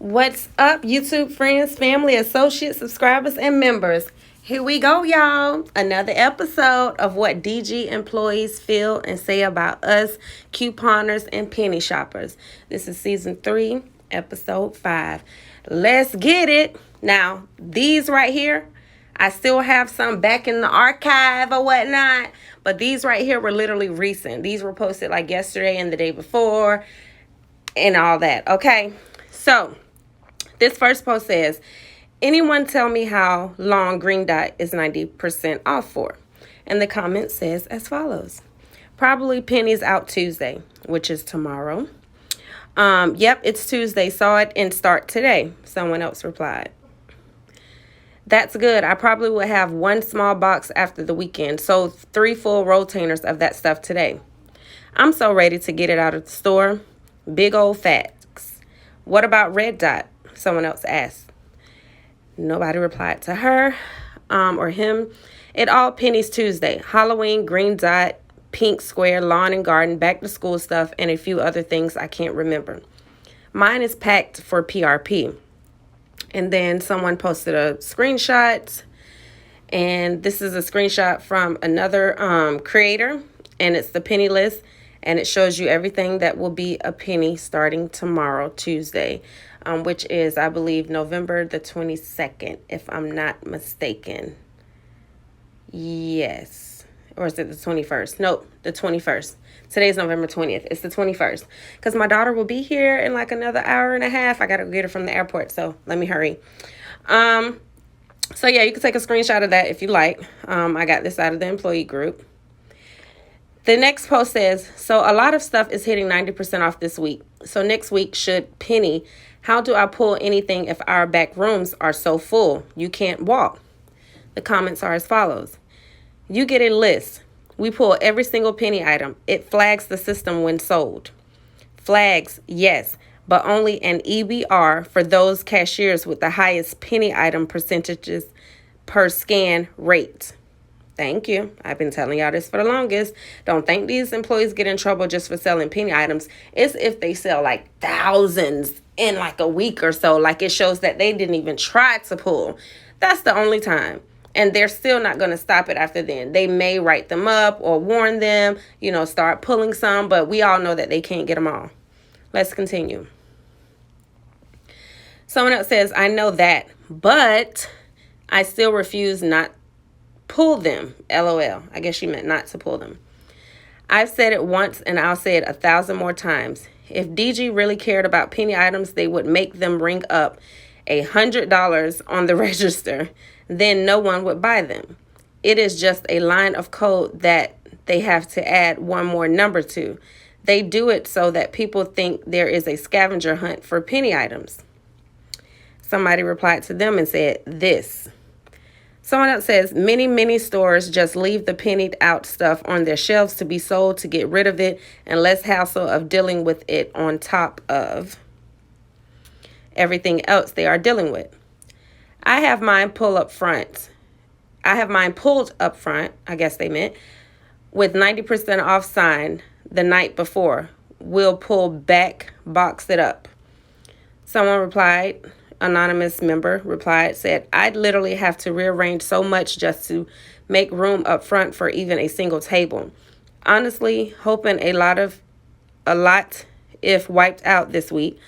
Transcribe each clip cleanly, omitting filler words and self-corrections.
What's up, YouTube friends, family, associates, subscribers, and members? Here we go, y'all. Another episode of what DG employees feel and say about us, couponers, and penny shoppers. This is season 3, episode 5. Let's get it. Now, these right here, I still have some back in the archive or whatnot, but these right here were literally recent. These were posted like yesterday and the day before and all that, okay? So, this first post says, anyone tell me how long Green Dot is 90% off for? And the comment says as follows. Probably pennies out Tuesday, which is tomorrow. Yep, it's Tuesday. Saw it and start today. Someone else replied. That's good. I probably will have one small box after the weekend. Sold 3 full rotainers of that stuff today. I'm so ready to get it out of the store. Big old facts. What about Red Dot? Someone else asked. Nobody replied to her or him. It all pennies Tuesday. Halloween, Green Dot, Pink Square, Lawn and Garden, back to school stuff, and a few other things I can't remember. Mine is packed for PRP. And then someone posted a screenshot. And this is a screenshot from another creator. And it's the penny list. And it shows you everything that will be a penny starting tomorrow, Tuesday. Which is, I believe, November the 22nd, if I'm not mistaken. Yes. Or is it the 21st? Nope, the 21st. Today's November 20th. It's the 21st. Because my daughter will be here in like another hour and a half. I got to get her from the airport, so let me hurry. So, yeah, you can take a screenshot of that if you like. I got this out of the employee group. The next post says, so a lot of stuff is hitting 90% off this week. So next week should penny. How do I pull anything if our back rooms are so full? You can't walk. The comments are as follows. You get a list. We pull every single penny item. It flags the system when sold. Flags, yes, but only an EBR for those cashiers with the highest penny item percentages per scan rate. Thank you. I've been telling y'all this for the longest. Don't think these employees get in trouble just for selling penny items. It's if they sell like thousands in like a week or so. Like it shows that they didn't even try to pull. That's the only time. And they're still not going to stop it after then. They may write them up or warn them, start pulling some. But we all know that they can't get them all. Let's continue. Someone else says, I know that, but I still refuse not pull them. LOL. I guess she meant not to pull them. I've said it once and I'll say it 1,000 more times. If DG really cared about penny items, they would make them ring up $100 on the register. Then no one would buy them. It is just a line of code that they have to add one more number to. They do it so that people think there is a scavenger hunt for penny items. Somebody replied to them and said this. Someone else says, many stores just leave the pennied out stuff on their shelves to be sold to get rid of it and less hassle of dealing with it on top of everything else they are dealing with. I have mine pulled up front, I guess they meant, with 90% off sign the night before. We'll pull back, box it up. Someone replied, anonymous member replied, said, I'd literally have to rearrange so much just to make room up front for even a single table. Honestly, hoping a lot of it wiped out this week,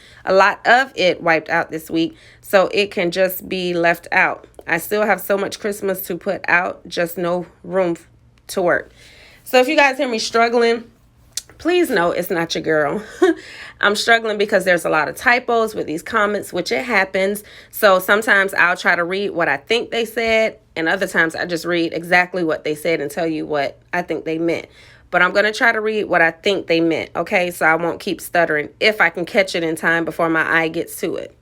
so it can just be left out. I still have so much Christmas to put out, just no room to work. So if you guys hear me struggling, please know it's not your girl. I'm struggling because there's a lot of typos with these comments, which it happens. So sometimes I'll try to read what I think they said, and other times I just read exactly what they said and tell you what I think they meant. But I'm going to try to read what I think they meant, okay? So I won't keep stuttering if I can catch it in time before my eye gets to it.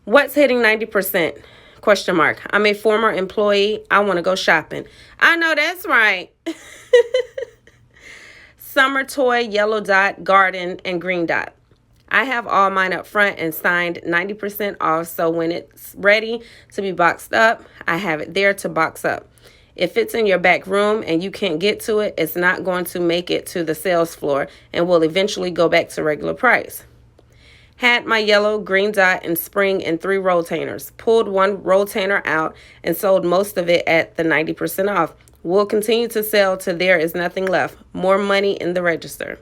What's hitting 90%? Question mark. I'm a former employee. I want to go shopping. I know that's right. Summer Toy, Yellow Dot, Garden, and Green Dot. I have all mine up front and signed 90% off, so when it's ready to be boxed up, I have it there to box up. If it's in your back room and you can't get to it, it's not going to make it to the sales floor and will eventually go back to regular price. Had my yellow, green dot, and spring in 3 rotainers. Pulled 1 rotainer out and sold most of it at the 90% off. Will continue to sell till there is nothing left. More money in the register.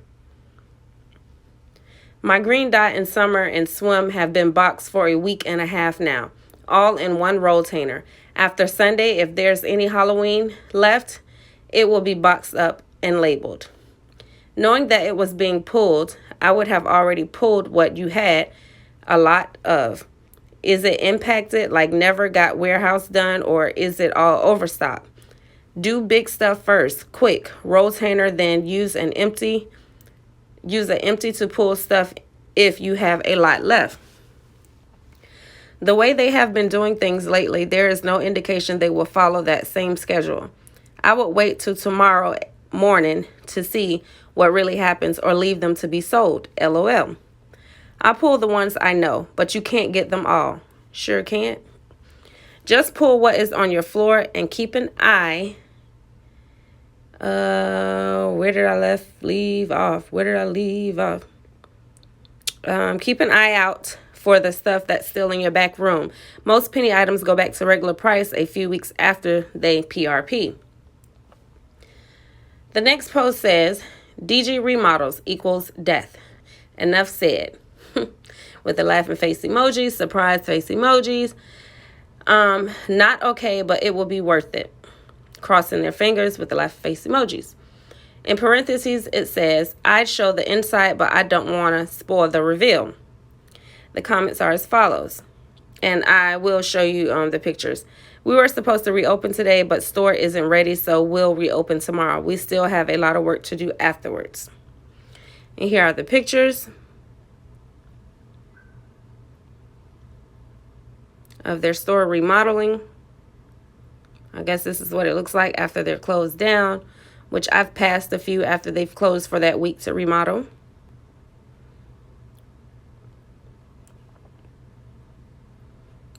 My green dot in summer and swim have been boxed for a week and a half now, all in 1 rotainer. After Sunday, if there's any Halloween left, it will be boxed up and labeled. Knowing that it was being pulled, I would have already pulled what you had a lot of. Is it impacted, like never got warehouse done, or is it all overstock? Do big stuff first, quick, rotainer, then use an empty to pull stuff if you have a lot left. The way they have been doing things lately, there is no indication they will follow that same schedule. I would wait till tomorrow morning to see what really happens or leave them to be sold. LOL. I pull the ones I know, but you can't get them all. Sure can't. Just pull what is on your floor and keep an eye. Where did I leave off? Keep an eye out for the stuff that's still in your back room. Most penny items go back to regular price a few weeks after they PRP. The next post says, DG remodels equals death. Enough said. With the laughing face emojis, surprise face emojis. Not okay, but it will be worth it. Crossing their fingers with the laughing face emojis. In parentheses, it says, I'd show the inside, but I don't want to spoil the reveal. The comments are as follows. And I will show you the pictures. We were supposed to reopen today, but store isn't ready, so we'll reopen tomorrow. We still have a lot of work to do afterwards. And here are the pictures of their store remodeling. I guess this is what it looks like after they're closed down, which I've passed a few after they've closed for that week to remodel.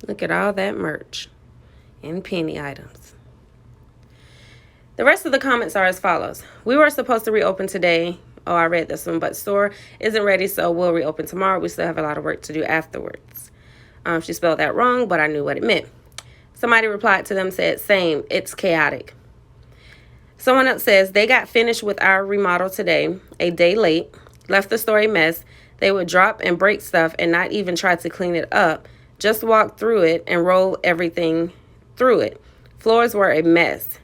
Look at all that merch and penny items. The rest of the comments are as follows. We were supposed to reopen today. Oh, I read this one, but store isn't ready, so we'll reopen tomorrow. We still have a lot of work to do afterwards. She spelled that wrong, but I knew what it meant. Somebody replied to them, said, same, it's chaotic. Someone else says, they got finished with our remodel today, a day late, left the store a mess. They would drop and break stuff and not even try to clean it up. Just walk through it and roll everything through it. Floors were a mess.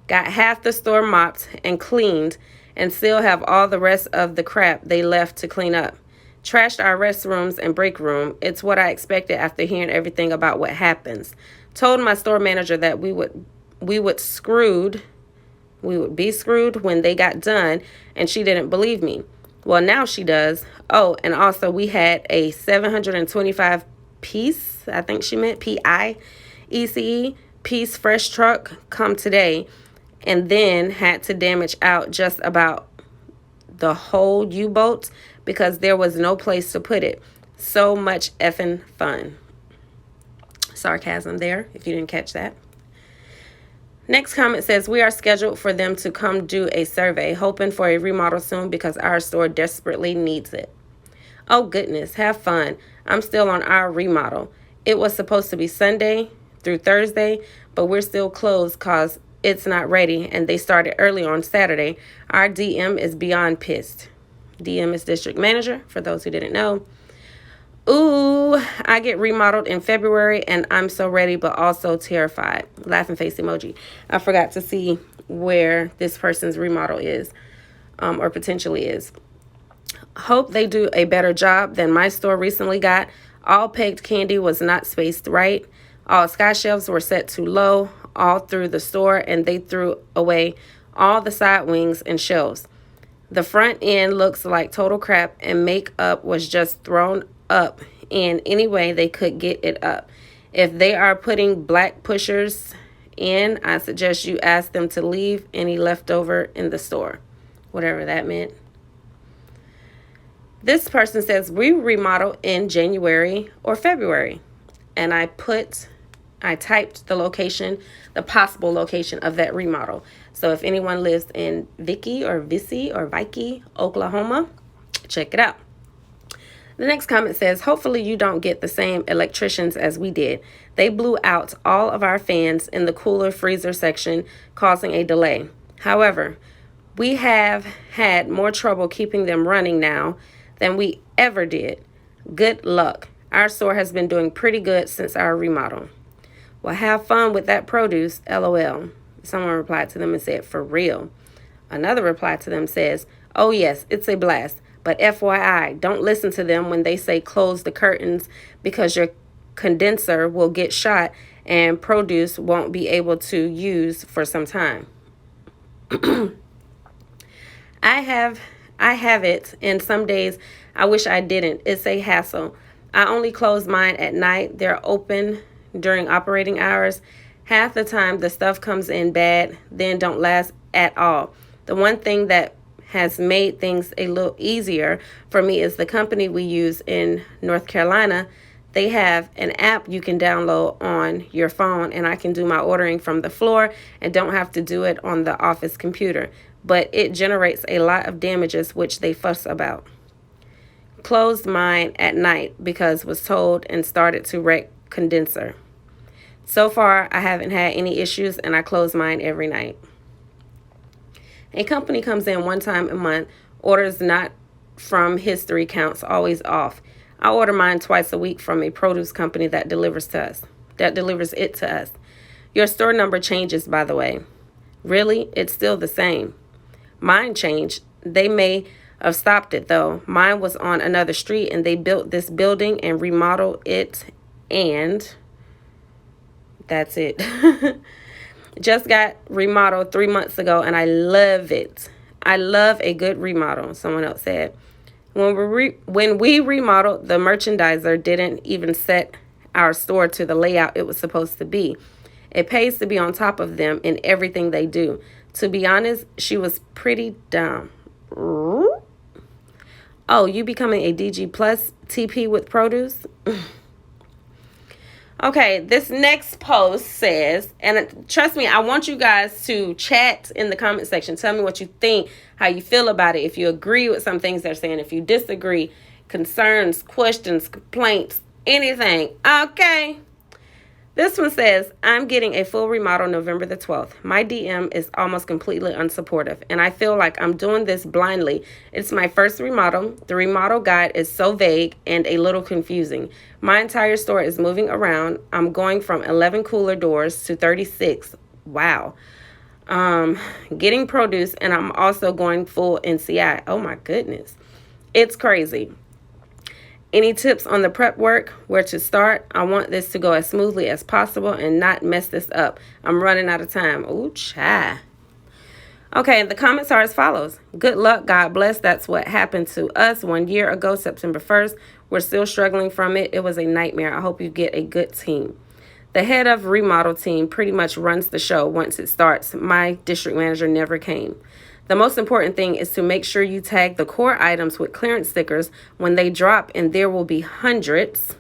Got half the store mopped and cleaned and still have all the rest of the crap they left to clean up. Trashed our restrooms and break room. It's what I expected after hearing everything about what happens. Told my store manager that we would be screwed when they got done, and she didn't believe me. Well, now she does. Oh, and also we had a 725 piece, I think she meant PIECE, piece fresh truck come today, and then had to damage out just about the whole U-boat because there was no place to put it. So much effing fun. Sarcasm there, if you didn't catch that. Next comment says, we are scheduled for them to come do a survey, hoping for a remodel soon because our store desperately needs it. Oh goodness, have fun. I'm still on our remodel. It was supposed to be Sunday through Thursday, but we're still closed because it's not ready, and they started early on Saturday. Our DM is beyond pissed. DM is district manager, for those who didn't know. Ooh, I get remodeled in February, and I'm so ready, but also terrified. Laughing face emoji. I forgot to see where this person's remodel is, or potentially is. Hope they do a better job than my store recently got. All pegged candy was not spaced right. All sky shelves were set too low all through the store, and they threw away all the side wings and shelves. The front end looks like total crap, and makeup was just thrown up in any way they could get it up. If they are putting black pushers in, I suggest you ask them to leave any leftover in the store. Whatever that meant. This person says, we remodel in January or February. And I typed the location, the possible location of that remodel. So if anyone lives in Vicky, Oklahoma, check it out. The next comment says, hopefully you don't get the same electricians as we did. They blew out all of our fans in the cooler freezer section, causing a delay. However, we have had more trouble keeping them running now than we ever did. Good luck. Our store has been doing pretty good since our remodel. Well, have fun with that produce, LOL. Someone replied to them and said, for real. Another reply to them says, oh yes, it's a blast. But FYI, don't listen to them when they say close the curtains because your condenser will get shot and produce won't be able to use for some time. I have it, and some days I wish I didn't. It's a hassle. I only close mine at night. They're open during operating hours. Half the time the stuff comes in bad, then don't last at all. The one thing that has made things a little easier for me is the company we use in North Carolina. They have an app you can download on your phone, and I can do my ordering from the floor and don't have to do it on the office computer. But it generates a lot of damages, which they fuss about. Closed mine at night because was told and started to wreck condenser. So far, I haven't had any issues, and I close mine every night. A company comes in one time a month, orders not from history counts always off. I order mine twice a week from a produce company that delivers it to us. Your store number changes, by the way. Really? It's still the same. Mine changed. They may have stopped it, though. Mine was on another street, and they built this building and remodeled it, and that's it. Just got remodeled 3 months ago, and I love it. I love a good remodel, someone else said. When we remodeled, the merchandiser didn't even set our store to the layout it was supposed to be. It pays to be on top of them in everything they do. To be honest, she was pretty dumb. Oh, you becoming a DG Plus TP with produce? Okay, this next post says, and trust me, I want you guys to chat in the comment section. Tell me what you think, how you feel about it. If you agree with some things they're saying, if you disagree, concerns, questions, complaints, anything. Okay. This one says, I'm getting a full remodel November the 12th. My DM is almost completely unsupportive, and I feel like I'm doing this blindly. It's my first remodel. The remodel guide is so vague and a little confusing. My entire store is moving around. I'm going from 11 cooler doors to 36. Wow. Getting produce, and I'm also going full NCI. Oh my goodness. It's crazy. Any tips on the prep work, where to start? I want this to go as smoothly as possible and not mess this up. I'm running out of time. Ooh, child. Okay, the comments are as follows. Good luck, God bless. That's what happened to us 1 year ago, September 1st. We're still struggling from it. It was a nightmare. I hope you get a good team. The head of remodel team pretty much runs the show once it starts. My district manager never came. The most important thing is to make sure you tag the core items with clearance stickers when they drop, and there will be hundreds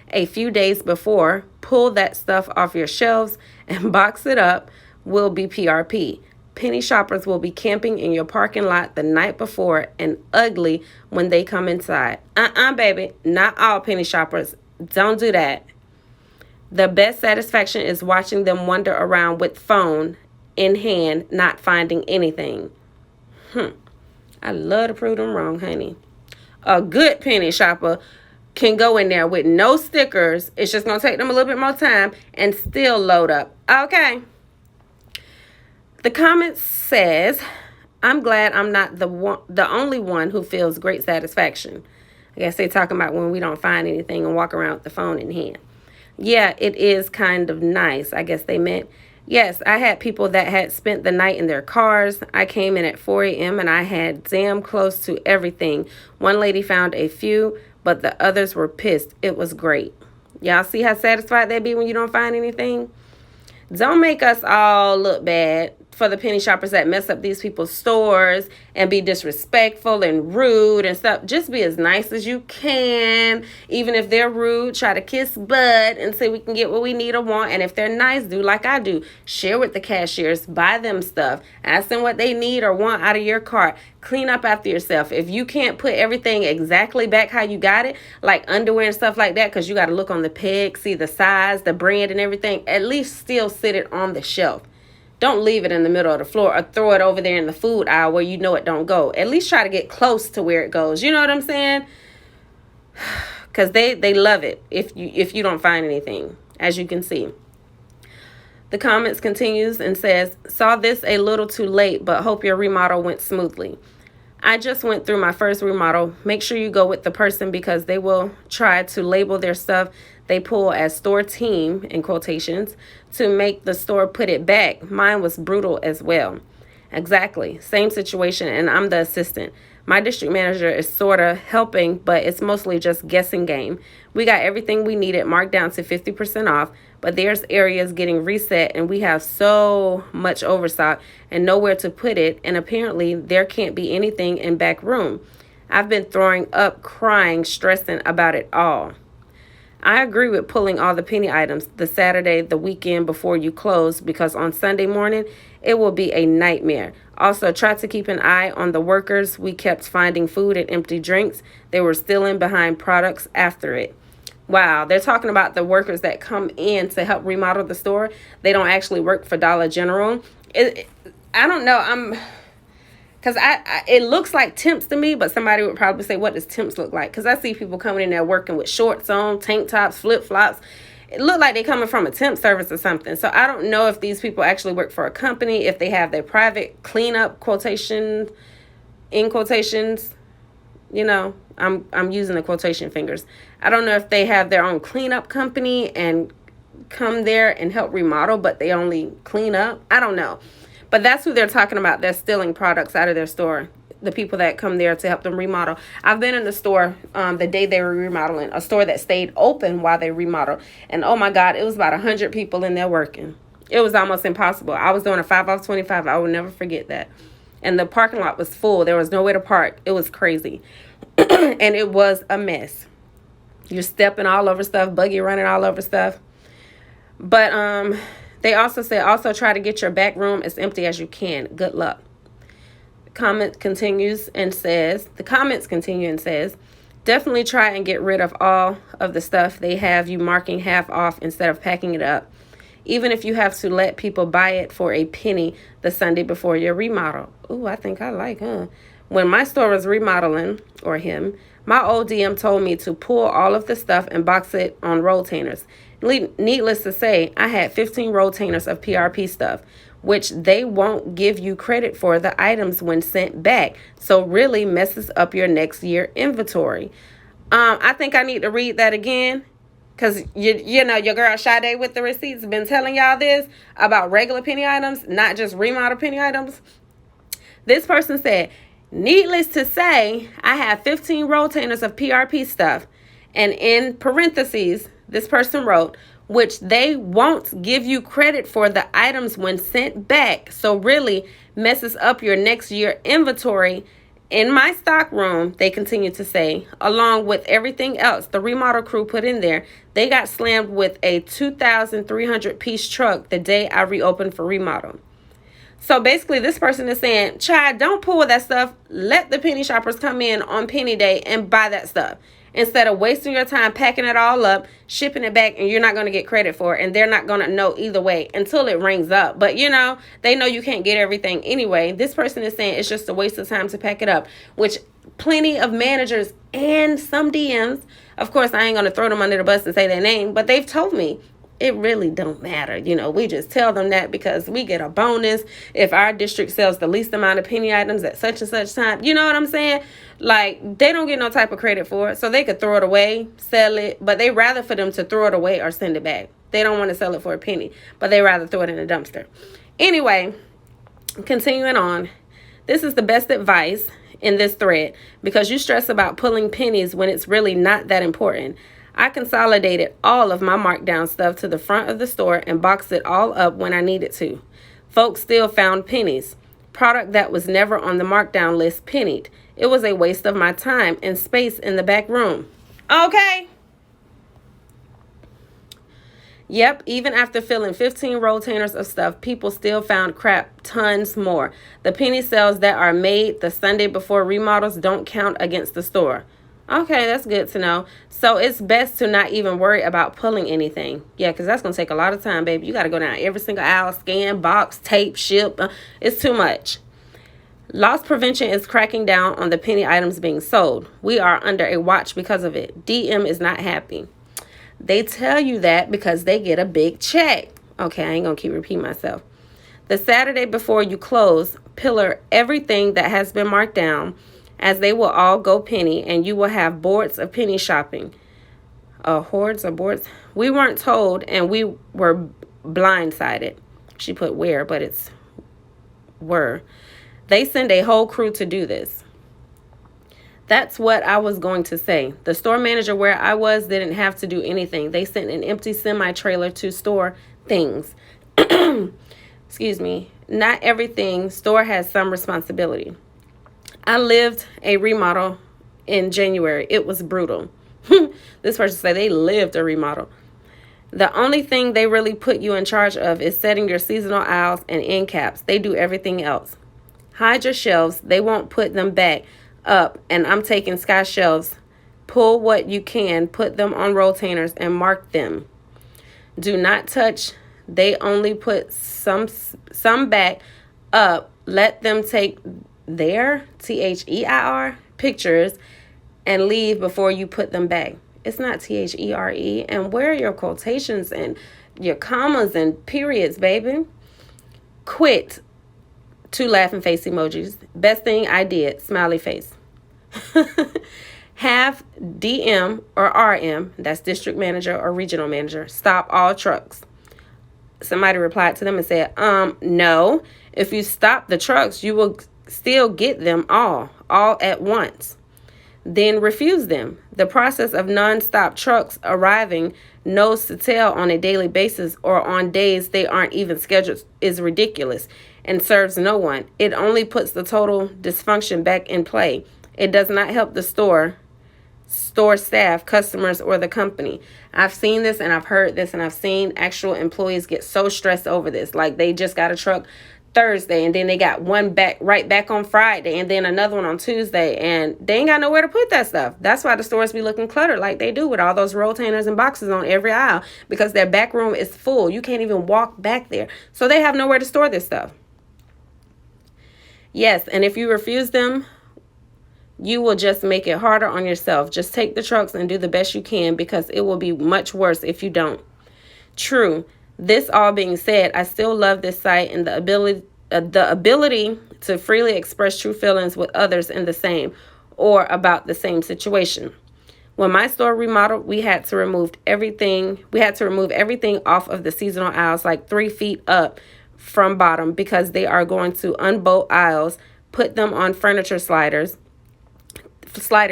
a few days before. Pull that stuff off your shelves and box it up. Will be PRP. Penny shoppers will be camping in your parking lot the night before and ugly when they come inside. Baby, not all penny shoppers. Don't do that. The best satisfaction is watching them wander around with phone in hand, not finding anything. I love to prove them wrong, honey. A good penny shopper can go in there with no stickers. It's just going to take them a little bit more time and still load up. Okay. The comment says, I'm glad I'm not the only one who feels great satisfaction. I guess they're talking about when we don't find anything and walk around with the phone in hand. Yeah, it is kind of nice. I guess they meant. Yes, I had people that had spent the night in their cars. I came in at 4 a.m. and I had damn close to everything. One lady found a few, but the others were pissed. It was great. Y'all see how satisfied they be when you don't find anything? Don't make us all look bad for the penny shoppers that mess up these people's stores and be disrespectful and rude and stuff. Just be as nice as you can. Even if they're rude, try to kiss butt and say we can get what we need or want. And if they're nice, do like I do. Share with the cashiers. Buy them stuff. Ask them what they need or want out of your cart. Clean up after yourself. If you can't put everything exactly back how you got it, like underwear and stuff like that, because you got to look on the peg, see the size, the brand and everything, at least still sit it on the shelf. Don't leave it in the middle of the floor or throw it over there in the food aisle where you know it don't go. At least try to get close to where it goes. You know what I'm saying? Because they love it if you don't find anything, as you can see. The comments continues and says, saw this a little too late, but hope your remodel went smoothly. I just went through my first remodel. Make sure you go with the person because they will try to label their stuff they pull as store team, in quotations, to make the store put it back. Mine was brutal as well. Exactly. Same situation, and I'm the assistant. My district manager is sort of helping, but it's mostly just guessing game. We got everything we needed marked down to 50% off, but there's areas getting reset, and we have so much overstock and nowhere to put it, and apparently there can't be anything in back room. I've been throwing up, crying, stressing about it all. I agree with pulling all the penny items the Saturday, the weekend before you close, because on Sunday morning, it will be a nightmare. Also, try to keep an eye on the workers. We kept finding food and empty drinks. They were stealing behind products after it. Wow, they're talking about the workers that come in to help remodel the store. They don't actually work for Dollar General. I don't know. Because it looks like temps to me, but somebody would probably say, what does temps look like? Because I see people coming in there working with shorts on, tank tops, flip-flops. It look like they're coming from a temp service or something. So I don't know if these people actually work for a company, if they have their private cleanup quotation, in quotations. You know, I'm using the quotation fingers. I don't know if they have their own cleanup company and come there and help remodel, but they only clean up. I don't know. But that's who they're talking about. They're stealing products out of their store. The people that come there to help them remodel. I've been in the store the day they were remodeling, a store that stayed open while they remodeled. And oh my God, it was about 100 people in there working. It was almost impossible. I was doing a 5 off 25. I will never forget that. And the parking lot was full. There was nowhere to park. It was crazy. And it was a mess. You're stepping all over stuff, buggy running all over stuff. But they also say, also try to get your back room as empty as you can. Good luck. The comments continue and says, definitely try and get rid of all of the stuff they have you marking half off instead of packing it up. Even if you have to let people buy it for a penny the Sunday before your remodel. Ooh, I think I like, When my store was remodeling, or him, my old DM told me to pull all of the stuff and box it on rolltainers. Needless to say, I had 15 rolltainers of PRP stuff, which they won't give you credit for the items when sent back. So really messes up your next year inventory. I think I need to read that again. Because, you know, your girl Sade with the receipts been telling y'all this about regular penny items, not just remodel penny items. This person said, needless to say, I have 15 rolltainers of PRP stuff. And in parentheses, this person wrote, which they won't give you credit for the items when sent back. So really messes up your next year inventory. In my stock room, they continue to say, along with everything else the remodel crew put in there, they got slammed with a 2,300 piece truck the day I reopened for remodel. So basically this person is saying, Chad, don't pull that stuff. Let the penny shoppers come in on penny day and buy that stuff. Instead of wasting your time packing it all up, shipping it back, and you're not going to get credit for it. And they're not going to know either way until it rings up. But, you know, they know you can't get everything anyway. This person is saying it's just a waste of time to pack it up, which plenty of managers and some DMs, of course, I ain't going to throw them under the bus and say their name, but they've told me it really don't matter. You know, we just tell them that because we get a bonus if our district sells the least amount of penny items at such and such time. You know what I'm saying? Like, they don't get no type of credit for it. So they could throw it away, sell it, but they rather for them to throw it away or send it back. They don't want to sell it for a penny, but they rather throw it in a dumpster. Anyway, continuing on. This is the best advice in this thread because you stress about pulling pennies when it's really not that important. I consolidated all of my markdown stuff to the front of the store and boxed it all up when I needed to. Folks still found pennies. Product that was never on the markdown list pennied. It was a waste of my time and space in the back room. Okay. Yep, even after filling 15 rotainers of stuff, people still found crap tons more. The penny sales that are made the Sunday before remodels don't count against the store. Okay, that's good to know. So it's best to not even worry about pulling anything. Yeah, because that's going to take a lot of time, baby. You got to go down every single aisle, scan, box, tape, ship. It's too much. Loss prevention is cracking down on the penny items being sold. We are under a watch because of it. DM is not happy. They tell you that because they get a big check. Okay, I ain't going to keep repeating myself. The Saturday before you close, pillar everything that has been marked down, as they will all go penny, and you will have boards of penny shopping. Hordes or boards? We weren't told, and we were blindsided. She put where, but it's were. They send a whole crew to do this. That's what I was going to say. The store manager where I was didn't have to do anything. They sent an empty semi-trailer to store things. Excuse me. Not everything. Store has some responsibility. I lived a remodel in January. It was brutal. This person said they lived a remodel. The only thing they really put you in charge of is setting your seasonal aisles and end caps. They do everything else. Hide your shelves. They won't put them back up, and I'm taking sky shelves. Pull what you can, put them on rotainers, and mark them. Do not touch. They only put some back up. Let them take their THEIR pictures and leave before you put them back. It's not THERE. And where are your quotations and your commas and periods, baby? Quit. 2 laughing face emojis. Best thing I did. Smiley face. Have DM or RM, that's district manager or regional manager, stop all trucks. Somebody replied to them and said, no. If you stop the trucks, you will still get them all at once. Then refuse them. The process of non-stop trucks arriving nose to tail on a daily basis or on days they aren't even scheduled is ridiculous and serves no one. It only puts the total dysfunction back in play. It does not help the store staff, customers, or the company. I've seen this and I've heard this and I've seen actual employees get so stressed over this. Like they just got a truck Thursday and then they got one right back on Friday and then another one on Tuesday, and they ain't got nowhere to put that stuff. That's why the stores be looking cluttered like they do with all those rotainers and boxes on every aisle, because their back room is full. You can't even walk back there. So they have nowhere to store this stuff. Yes, and if you refuse them, you will just make it harder on yourself. Just take the trucks and do the best you can, because it will be much worse if you don't. True. This all being said, I still love this site and the ability to freely express true feelings with others in the same or about the same situation. When my store remodeled, we had to remove everything off of the seasonal aisles, like 3 feet up from bottom, because they are going to unbolt aisles, put them on furniture slider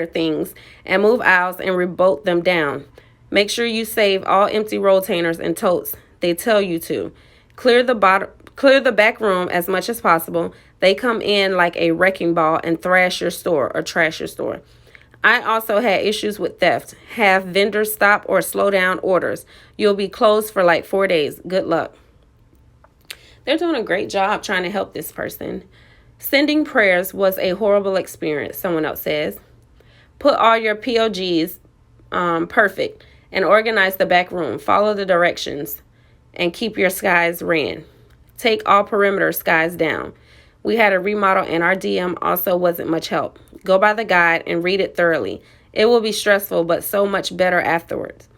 things, and move aisles and rebolt them down. Make sure you save all empty rotainers and totes. They tell you to. Clear the back room as much as possible. They come in like a wrecking ball and thrash your store or trash your store. I also had issues with theft. Have vendors stop or slow down orders. You'll be closed for like 4 days. Good luck. They're doing a great job trying to help this person. Sending prayers was a horrible experience, someone else says. Put all your POGs perfect and organize the back room. Follow the directions and keep your skies ran. Take all perimeter skies down. We had a remodel and our DM also wasn't much help. Go by the guide and read it thoroughly. It will be stressful, but so much better afterwards.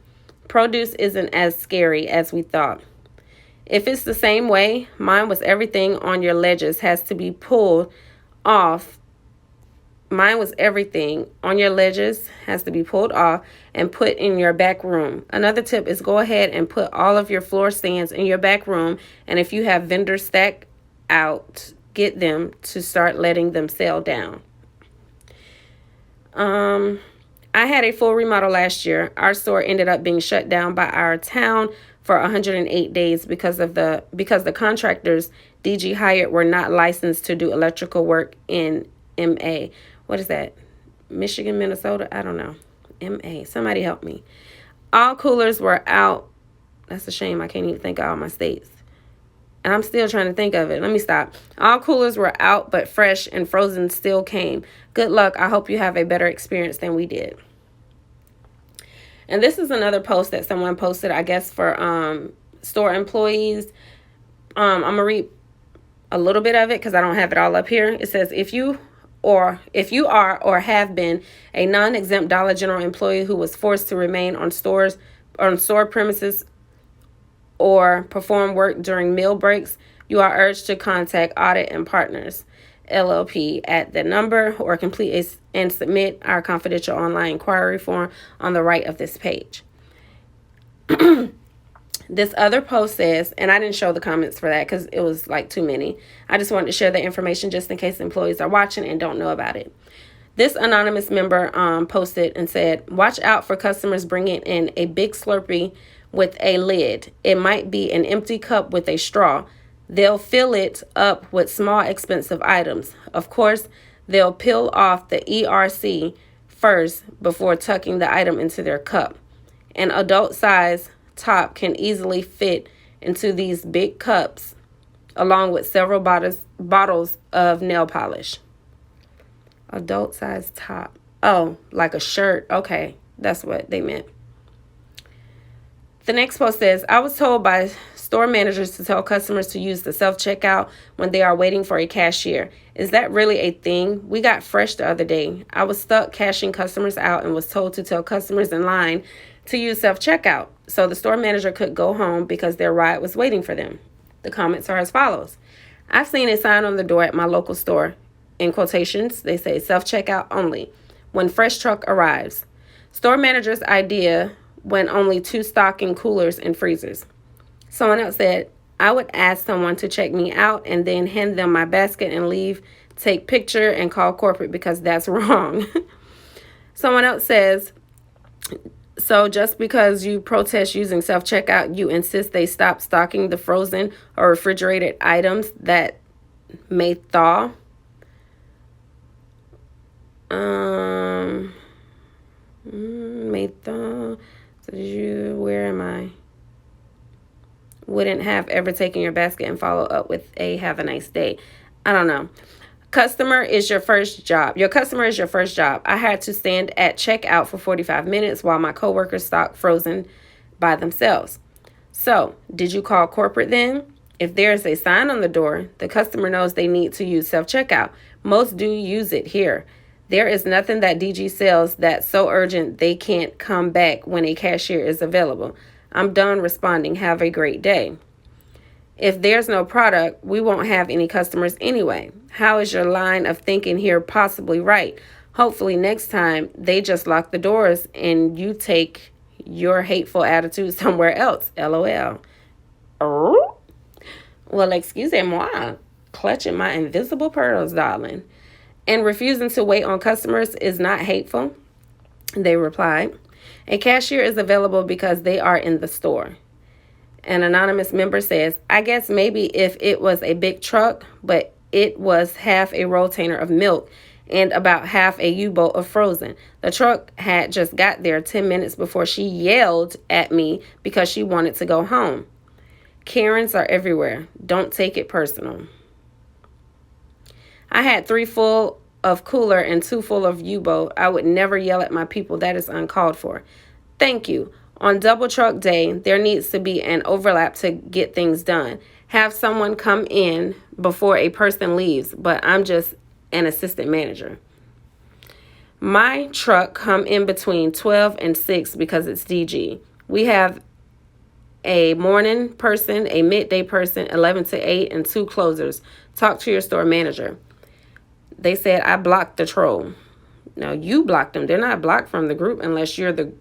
Produce isn't as scary as we thought. If it's the same way, mine was everything on your ledges has to be pulled off. Mine was everything on your ledges has to be pulled off and put in your back room. Another tip is go ahead and put all of your floor stands in your back room. And if you have vendors stacked out, get them to start letting them sell down. I had a full remodel last year. Our store ended up being shut down by our town for 108 days because the contractors DG hired were not licensed to do electrical work in MA. What is that? Michigan, Minnesota? I don't know. MA. Somebody help me. All coolers were out. That's a shame. I can't even think of all my states. And I'm still trying to think of it. Let me stop. All coolers were out, but fresh and frozen still came. Good luck. I hope you have a better experience than we did. And this is another post that someone posted, I guess, for store employees. I'm going to read a little bit of it because I don't have it all up here. It says, if you are or have been a non-exempt Dollar General employee who was forced to remain on store premises or perform work during meal breaks, you are urged to contact Audit and Partners, LLP, at the number or complete and submit our confidential online inquiry form on the right of this page. This other post says, and I didn't show the comments for that because it was like too many. I just wanted to share the information just in case employees are watching and don't know about it. This anonymous member posted and said, watch out for customers bringing in a big Slurpee with a lid. It might be an empty cup with a straw. They'll fill it up with small expensive items. Of course, they'll peel off the ERC first before tucking the item into their cup. An adult size top can easily fit into these big cups along with several bottles of nail polish. Adult size top. Oh, like a shirt. Okay, that's what they meant. The next post says, I was told by store managers to tell customers to use the self-checkout when they are waiting for a cashier. Is that really a thing? We got fresh the other day. I was stuck cashing customers out and was told to tell customers in line to use self-checkout so the store manager could go home because their ride was waiting for them. The comments are as follows. I've seen a sign on the door at my local store. In quotations, they say self-checkout only when fresh truck arrives. Store manager's idea when only 2 stocking coolers and freezers. Someone else said, I would ask someone to check me out and then hand them my basket and leave, take picture and call corporate because that's wrong. Someone else says, so just because you protest using self-checkout, you insist they stop stocking the frozen or refrigerated items that may thaw? May thaw. So where am I? Wouldn't have ever taken your basket and follow up with a have a nice day. I don't know. Customer is your first job. Your customer is your first job. I had to stand at checkout for 45 minutes while my coworkers stocked frozen by themselves. So, did you call corporate then? If there's a sign on the door, the customer knows they need to use self-checkout. Most do use it here. There is nothing that DG sells that's so urgent they can't come back when a cashier is available. I'm done responding. Have a great day. If there's no product, we won't have any customers anyway. How is your line of thinking here possibly right? Hopefully next time they just lock the doors and you take your hateful attitude somewhere else. LOL. Oh? Well, excusez-moi. Clutching my invisible pearls, darling. And refusing to wait on customers is not hateful, they replied. A cashier is available because they are in the store. An anonymous member says, I guess maybe if it was a big truck, but it was half a rotainer of milk and about half a U-boat of frozen. The truck had just got there 10 minutes before she yelled at me because she wanted to go home. Karens are everywhere. Don't take it personal. I had 3 full of cooler and 2 full of U-boat. I would never yell at my people. That is uncalled for. Thank you. On double truck day, there needs to be an overlap to get things done. Have someone come in before a person leaves, but I'm just an assistant manager. My truck come in between 12 and 6 because it's DG. We have a morning person, a midday person, 11 to 8, and 2 closers. Talk to your store manager. They said, I blocked the troll. Now, you blocked them. They're not blocked from the group unless you're the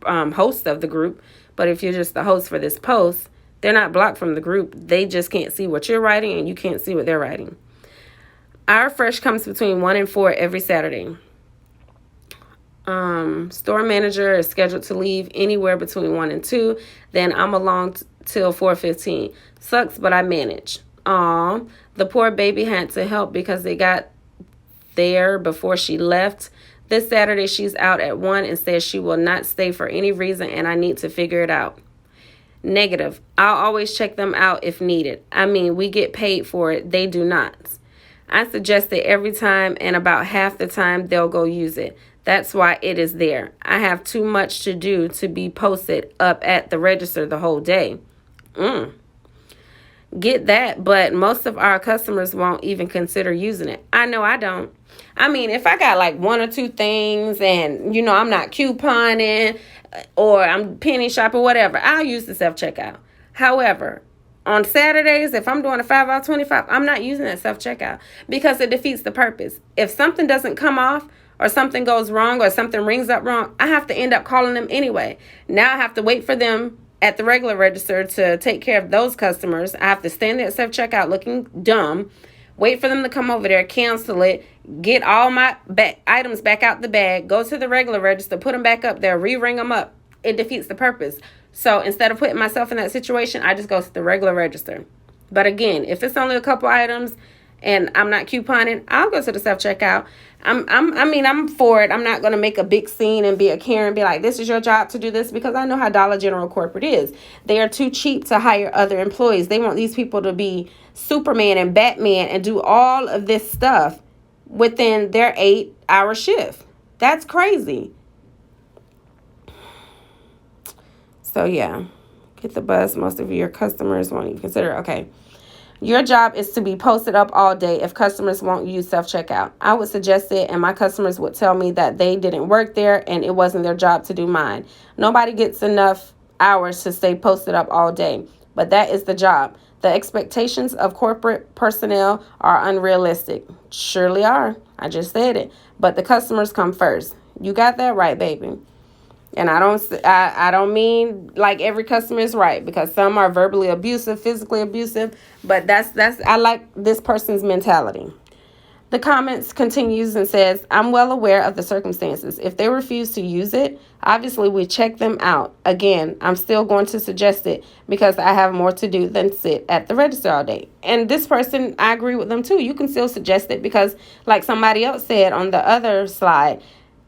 host of the group. But if you're just the host for this post, they're not blocked from the group. They just can't see what you're writing and you can't see what they're writing. Our fresh comes between 1 and 4 every Saturday. Store manager is scheduled to leave anywhere between 1 and 2. Then I'm along till 4:15. Sucks, but I manage. Aw, the poor baby had to help because they got there before she left. This Saturday, she's out at 1 and says she will not stay for any reason, and I need to figure it out. Negative. I'll always check them out if needed. I mean, we get paid for it. They do not. I suggest it every time, and about half the time, they'll go use it. That's why it is there. I have too much to do to be posted up at the register the whole day. Get that, but most of our customers won't even consider using it. I know I don't. I mean, if I got like 1 or 2 things and, I'm not couponing or I'm penny shopping, whatever, I'll use the self-checkout. However, on Saturdays, if I'm doing a 5 out of 25, I'm not using that self-checkout because it defeats the purpose. If something doesn't come off or something goes wrong or something rings up wrong, I have to end up calling them anyway. Now I have to wait for them at the regular register to take care of those customers. I have to stand there at self-checkout looking dumb, wait for them to come over there, cancel it, get all my items back out the bag, go to the regular register, put them back up there, re-ring them up. It defeats the purpose. So instead of putting myself in that situation, I just go to the regular register. But again, if it's only a couple items and I'm not couponing, I'll go to the self-checkout. I'm for it. I'm not going to make a big scene and be a Karen and be like, this is your job to do this, because I know how Dollar General corporate is. They are too cheap to hire other employees. They want these people to be Superman and Batman and do all of this stuff within their 8-hour shift. That's crazy. So yeah, get the buzz. Most of your customers won't even consider. Okay. Your job is to be posted up all day if customers won't use self-checkout. I would suggest it, and my customers would tell me that they didn't work there and it wasn't their job to do mine. Nobody gets enough hours to stay posted up all day, but that is the job. The expectations of corporate personnel are unrealistic. Surely are. I just said it. But the customers come first. You got that right, baby. And I don't mean like every customer is right, because some are verbally abusive, physically abusive, but I like this person's mentality. The comments continues and says, I'm well aware of the circumstances. If they refuse to use it, obviously we check them out. Again, I'm still going to suggest it because I have more to do than sit at the register all day. And this person, I agree with them too. You can still suggest it because, like somebody else said on the other slide,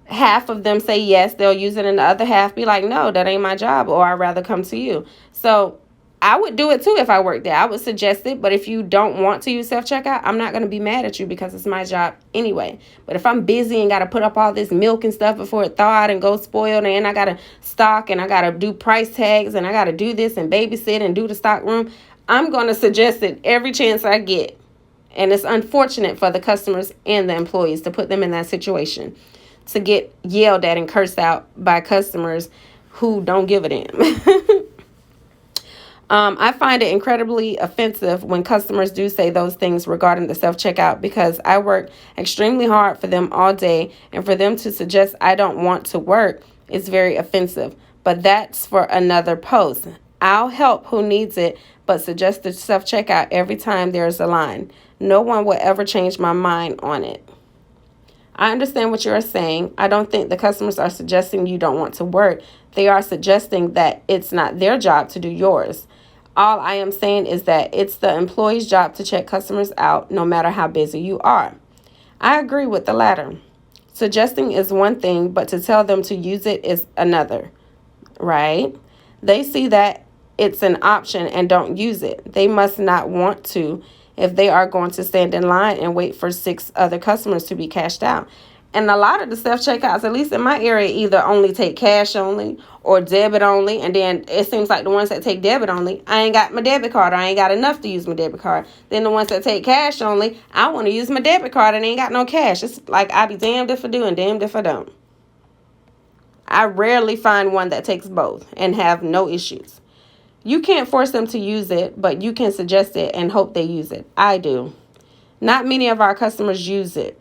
half of them say yes, they'll use it, and the other half be like, no, that ain't my job, or I'd rather come to you. So I would do it too if I worked there. I would suggest it, but if you don't want to use self-checkout, I'm not going to be mad at you because it's my job anyway. But if I'm busy and got to put up all this milk and stuff before it thaw out and go spoiled, and I got to stock and I got to do price tags and I got to do this and babysit and do the stock room, I'm going to suggest it every chance I get. And it's unfortunate for the customers and the employees to put them in that situation, to get yelled at and cursed out by customers who don't give a damn. I find it incredibly offensive when customers do say those things regarding the self-checkout, because I work extremely hard for them all day, and for them to suggest I don't want to work is very offensive. But that's for another post. I'll help who needs it, but suggest the self-checkout every time there's a line. No one will ever change my mind on it. I understand what you are saying. I don't think the customers are suggesting you don't want to work. They are suggesting that it's not their job to do yours. All I am saying is that it's the employee's job to check customers out no matter how busy you are. I agree with the latter. Suggesting is one thing, but to tell them to use it is another, right? They see that it's an option and don't use it. They must not want to if they are going to stand in line and wait for 6 other customers to be cashed out. And a lot of the self-checkouts, at least in my area, either only take cash only or debit only. And then it seems like the ones that take debit only, I ain't got my debit card. I ain't got enough to use my debit card. Then the ones that take cash only, I want to use my debit card and ain't got no cash. It's like I be damned if I do and damned if I don't. I rarely find one that takes both and have no issues. You can't force them to use it, but you can suggest it and hope they use it. I do. Not many of our customers use it.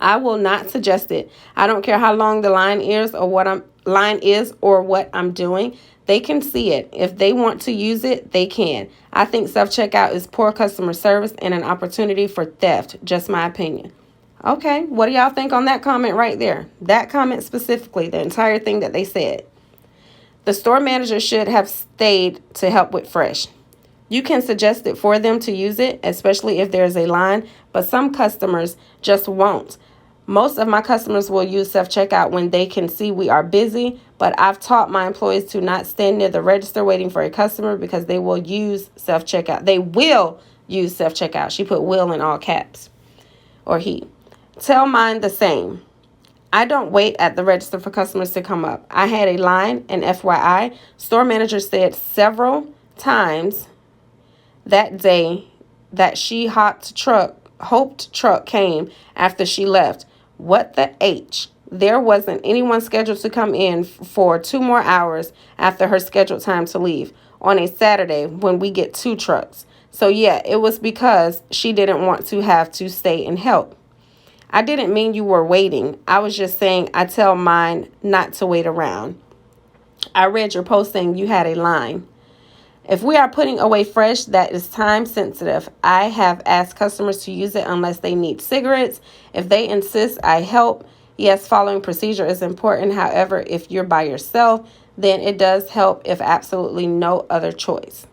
I will not suggest it. I don't care how long the line is or what I'm doing. They can see it. If they want to use it, they can. I think self-checkout is poor customer service and an opportunity for theft. Just my opinion. Okay, what do y'all think on that comment right there? That comment specifically, the entire thing that they said. The store manager should have stayed to help with fresh. You can suggest it for them to use it, especially if there's a line, but some customers just won't. Most of my customers will use self-checkout when they can see we are busy, but I've taught my employees to not stand near the register waiting for a customer because they will use self-checkout. They will use self-checkout. She put will in all caps, or he. Tell mine the same. I don't wait at the register for customers to come up. I had a line, and FYI, store manager said several times that day that she hoped truck came after she left. What the H? There wasn't anyone scheduled to come in for 2 more hours after her scheduled time to leave on a Saturday when we get 2 trucks. So yeah, it was because she didn't want to have to stay and help. I didn't mean you were waiting. I was just saying I tell mine not to wait around. I read your post saying you had a line. If we are putting away fresh that is time sensitive, I have asked customers to use it unless they need cigarettes. If they insist, I help. Yes, following procedure is important. However, if you're by yourself, then it does help if absolutely no other choice.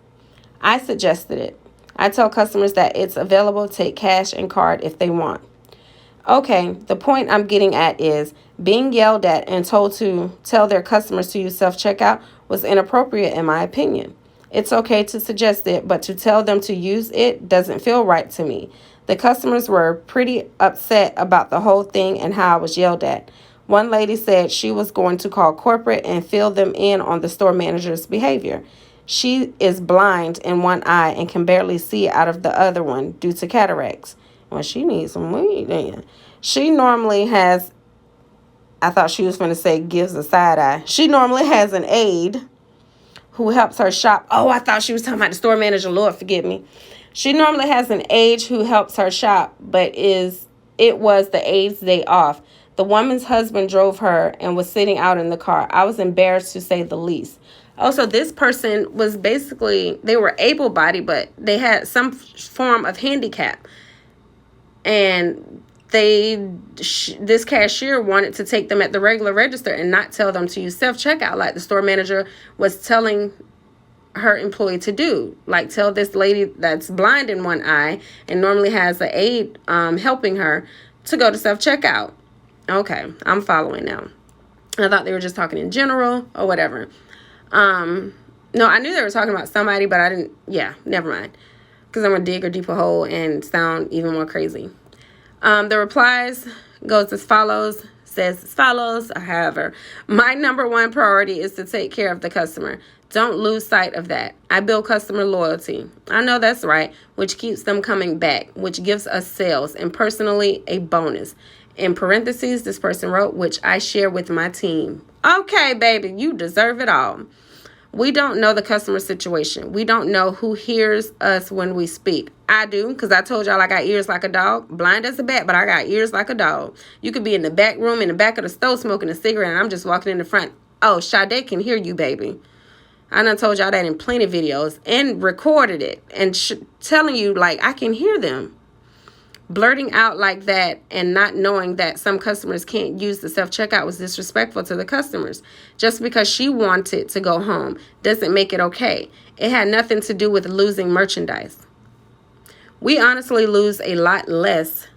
I suggested it. I tell customers that it's available. Take cash and card if they want. Okay, the point I'm getting at is being yelled at and told to tell their customers to use self-checkout was inappropriate in my opinion. It's okay to suggest it, but to tell them to use it doesn't feel right to me. The customers were pretty upset about the whole thing and how I was yelled at. One lady said she was going to call corporate and fill them in on the store manager's behavior. She is blind in one eye and can barely see out of the other one due to cataracts. Well, she needs some weed then. She normally has, I thought she was going to say gives a side eye. She normally has an aide who helps her shop. Oh, I thought she was talking about the store manager. Lord, forgive me. She normally has an aide who helps her shop, but it was the aide's day off. The woman's husband drove her and was sitting out in the car. I was embarrassed to say the least. Also, this person was basically, they were able-bodied, but they had some form of handicap. And this cashier wanted to take them at the regular register and not tell them to use self-checkout like the store manager was telling her employee to do. Like, tell this lady that's blind in one eye and normally has an aide helping her to go to self-checkout. Okay, I'm following now. I thought they were just talking in general or whatever. No, I knew they were talking about somebody, but I didn't. Yeah, never mind. Because I'm going to dig a deeper hole and sound even more crazy. The replies goes as follows, says as follows. However, my number one priority is to take care of the customer. Don't lose sight of that. I build customer loyalty. I know that's right, which keeps them coming back, which gives us sales and personally a bonus. In parentheses, this person wrote, which I share with my team. Okay, baby, you deserve it all. We don't know the customer situation. We don't know who hears us when we speak. I do, because I told y'all I got ears like a dog. Blind as a bat, but I got ears like a dog. You could be in the back room, in the back of the stove smoking a cigarette, and I'm just walking in the front. Oh, Sade can hear you, baby. I done told y'all that in plenty of videos and recorded it and telling you, like, I can hear them. Blurting out like that and not knowing that some customers can't use the self-checkout was disrespectful to the customers. Just because she wanted to go home doesn't make it okay. It had nothing to do with losing merchandise. We honestly lose a lot less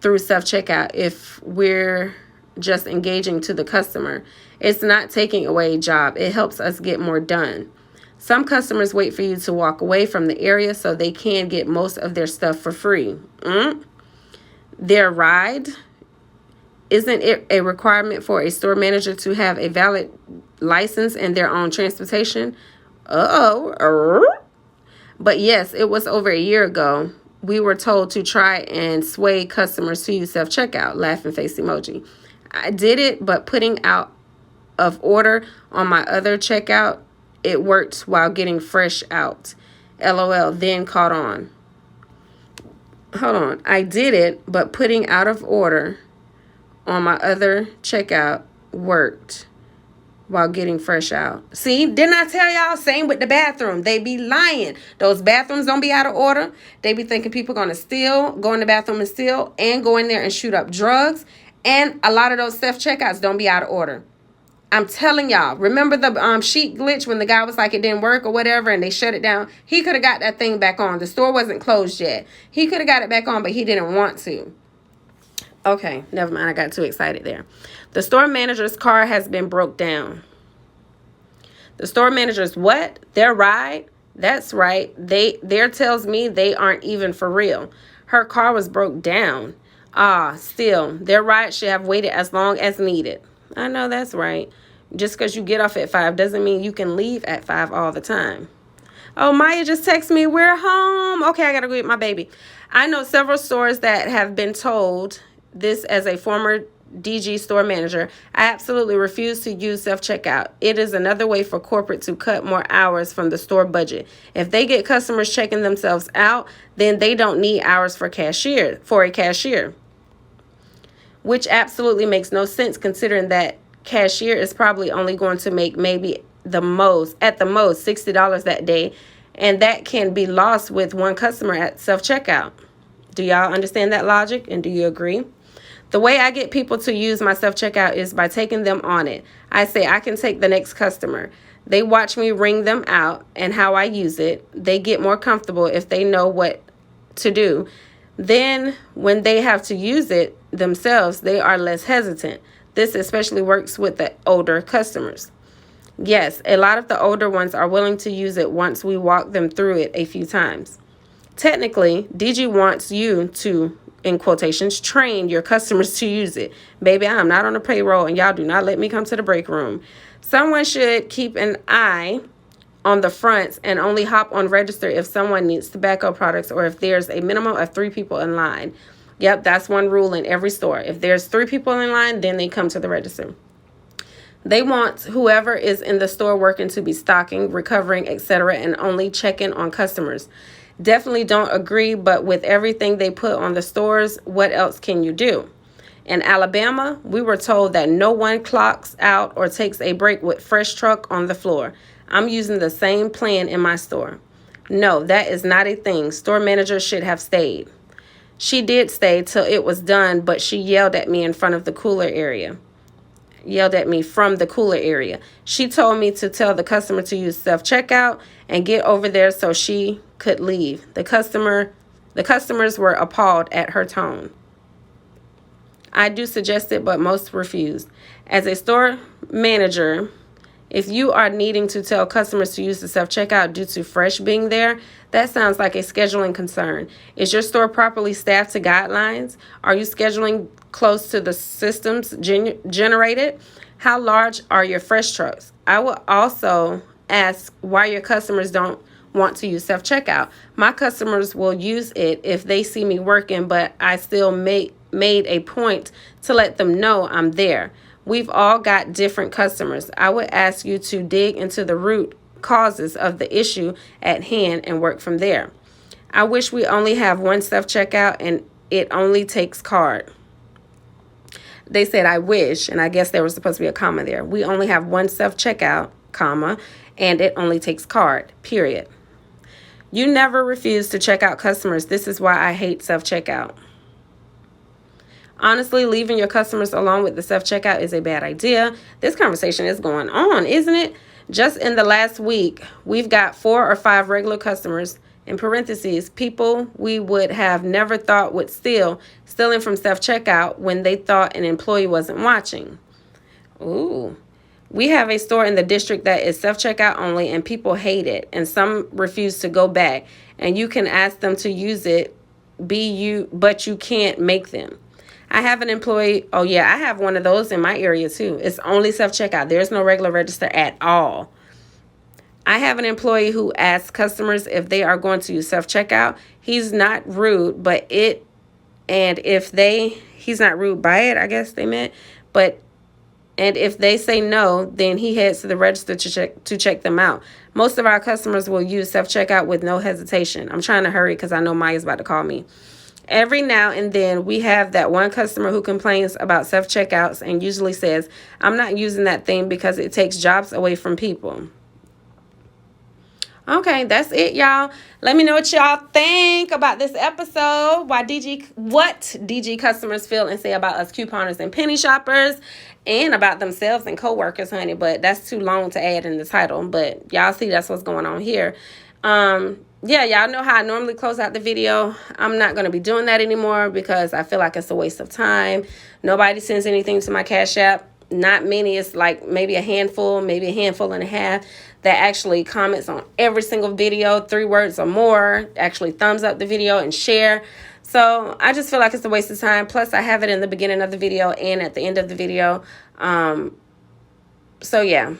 through self-checkout if we're just engaging to the customer. It's not taking away a job. It helps us get more done. Some customers wait for you to walk away from the area so they can get most of their stuff for free. Their ride, isn't it a requirement for a store manager to have a valid license and their own transportation? But yes, it was over a year ago. We were told to try and sway customers to use self-checkout, laughing face emoji. I did it, but putting out of order on my other checkout, it worked while getting fresh out. LOL, then caught on. Hold on. I did it, but putting out of order on my other checkout worked while getting fresh out. See, didn't I tell y'all? Same with the bathroom. They be lying. Those bathrooms don't be out of order. They be thinking people going to steal, go in the bathroom and steal, and go in there and shoot up drugs. And a lot of those self-checkouts don't be out of order. I'm telling y'all. Remember the sheet glitch when the guy was like it didn't work or whatever and they shut it down? He could have got that thing back on. The store wasn't closed yet. He could have got it back on, but he didn't want to. Okay, never mind. I got too excited there. The store manager's car has been broke down. The store manager's what? Their ride? That's right. Their tells me they aren't even for real. Her car was broke down. Still, their ride should have waited as long as needed. I know that's right. Just because you get off at 5 doesn't mean you can leave at 5 all the time. Oh, Maya just texted me, we're home. Okay, I got to go get my baby. I know several stores that have been told this as a former DG store manager. I absolutely refuse to use self-checkout. It is another way for corporate to cut more hours from the store budget. If they get customers checking themselves out, then they don't need hours for a cashier. Which absolutely makes no sense considering that cashier is probably only going to make maybe at the most $60 that day, and that can be lost with one customer at self-checkout. Do y'all understand that logic, and do you agree? The way I get people to use my self-checkout is by taking them on it. I say I can take the next customer. They watch me ring them out and how I use it. They get more comfortable if they know what to do. Then when they have to use it themselves, they are less hesitant. This especially works with the older customers. Yes, a lot of the older ones are willing to use it once we walk them through it a few times. Technically, DG wants you to, in quotations, train your customers to use it. Baby, I'm not on a payroll and y'all do not let me come to the break room. Someone should keep an eye on the fronts and only hop on register if someone needs tobacco products or if there's a minimum of 3 people in line. Yep, that's one rule in every store. If there's 3 people in line, then they come to the register. They want whoever is in the store working to be stocking, recovering, etc., and only checking on customers. Definitely don't agree, but with everything they put on the stores, what else can you do? In Alabama, we were told that no one clocks out or takes a break with fresh truck on the floor. I'm using the same plan in my store. No, that is not a thing. Store manager should have stayed. She did stay till it was done, but she yelled at me from the cooler area. She told me to tell the customer to use self-checkout and get over there so she could leave. The customers were appalled at her tone. I do suggest it, but most refused. As a store manager, if you are needing to tell customers to use the self-checkout due to fresh being there, that sounds like a scheduling concern. Is your store properly staffed to guidelines? Are you scheduling close to the systems generated? How large are your fresh trucks? I will also ask why your customers don't want to use self-checkout. My customers will use it if they see me working, but I still made a point to let them know I'm there. We've all got different customers. I would ask you to dig into the root causes of the issue at hand and work from there. I wish we only have one self-checkout and it only takes card. They said, I wish, and I guess there was supposed to be a comma there. We only have one self-checkout, comma, and it only takes card, period. You never refuse to check out customers. This is why I hate self-checkout. Honestly, leaving your customers alone with the self-checkout is a bad idea. This conversation is going on, isn't it? Just in the last week, we've got 4 or 5 regular customers, in parentheses, people we would have never thought would stealing from self-checkout when they thought an employee wasn't watching. Ooh. We have a store in the district that is self-checkout only, and people hate it, and some refuse to go back. And you can ask them to use it, but you can't make them. I have an employee. Oh, yeah, I have one of those in my area, too. It's only self-checkout. There's no regular register at all. I have an employee who asks customers if they are going to use self-checkout. He's not rude, he's not rude by it, I guess they meant. And if they say no, then he heads to the register to check them out. Most of our customers will use self-checkout with no hesitation. I'm trying to hurry because I know Maya's about to call me. Every now and then we have that one customer who complains about self-checkouts and usually says, I'm not using that thing because it takes jobs away from people. Okay, that's it, y'all. Let me know what y'all think about this episode. What DG customers feel and say about us couponers and penny shoppers, and about themselves and coworkers, honey. But that's too long to add in the title. But y'all see that's what's going on here. Yeah, y'all know how I normally close out the video. I'm not going to be doing that anymore because I feel like it's a waste of time. Nobody sends anything to my Cash App. Not many. It's like maybe a handful and a half that actually comments on every single video, 3 words or more, actually thumbs up the video and share. So I just feel like it's a waste of time. Plus, I have it in the beginning of the video and at the end of the video. So yeah.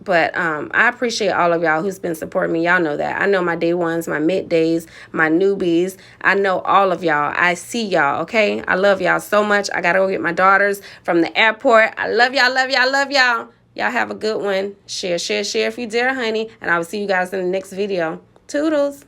But I appreciate all of y'all who's been supporting me. Y'all know that. I know my day ones, my middays, my newbies. I know all of y'all. I see y'all, okay? I love y'all so much. I got to go get my daughters from the airport. I love y'all, love y'all, love y'all. Y'all have a good one. Share if you dare, honey. And I will see you guys in the next video. Toodles.